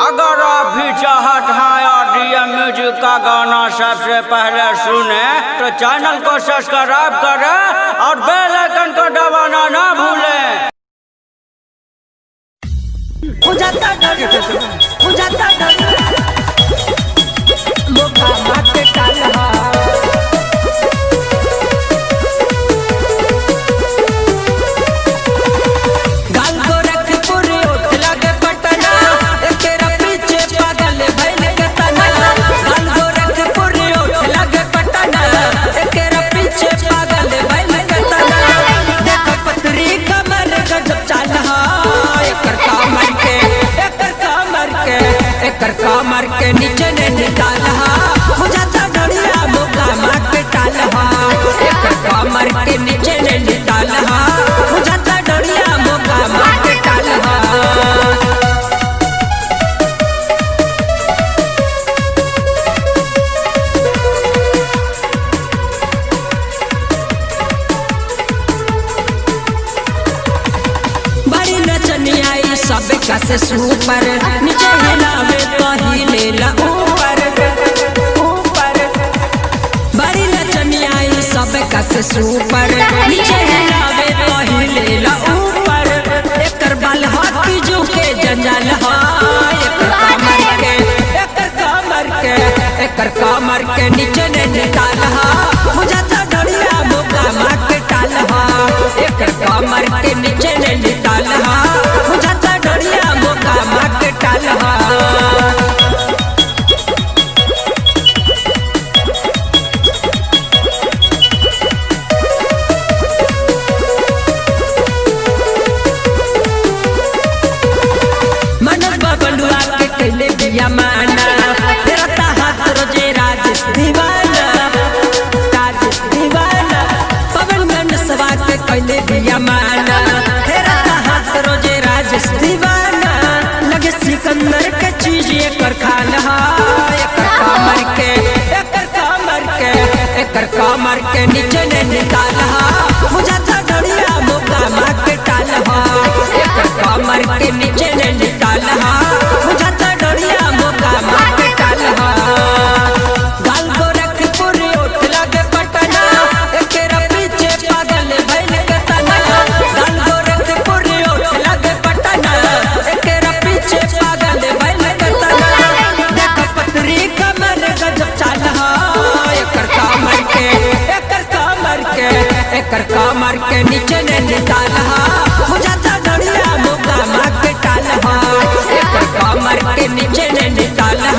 अगर आप भी चाहत हैं RDM म्यूजिक का गाना सबसे पहले सुने तो चैनल को सब्सक्राइब करें और बेल आइकन को दबाना ना भूलें। कमर के नीचे ने निकाला हो जाता डरिया मोका मार के टाला कमर के नीचे ने निकाला हो जाता डरिया मोका मार के टाला बड़ी नचनिया सब कैसे सुपर नीचे हिलावे तो हिलेला ऊपर ऊपर बड़ी नचनिया सब कैसे सुपर नीचे हिलावे तो हिलेला ऊपर एकर बाल हाथी जो के जंजाल एकर कमर के नीचे ने निकाला हो जाता डरिया मोका मार के टाला एकर कमर के नीचे ने निकाला हो जाता डरिया मोका मार के टाला मनोज बबलुआ के कैले बिया माना तेरा हाथ रोजे राजेश दीवाना पवन गंडसवा के कैले बिया माना तेरा हाथ रोजे राजेश दीवाना लगे सिकंदर के चीज एकर खाना एकर कमर के नीचे ने निकाला हो जाता डरिया मोका मार के टाला एकर कमर के नीचे ने निकाला हो जाता डरिया मोका मार के टाला गाल गोरखपुर उठ लगे पटना एकेरा पीछे पागल भइल के तना गाल गोरखपुर उठ लगे पटना एकेरा पीछे पागल भइल के तना देख पतरी कमर गजब चाला एकर कमर के नीचे ने निकाला हो जाता डरिया मोका मार के टाला एकर कमर के नीचे ने निकाला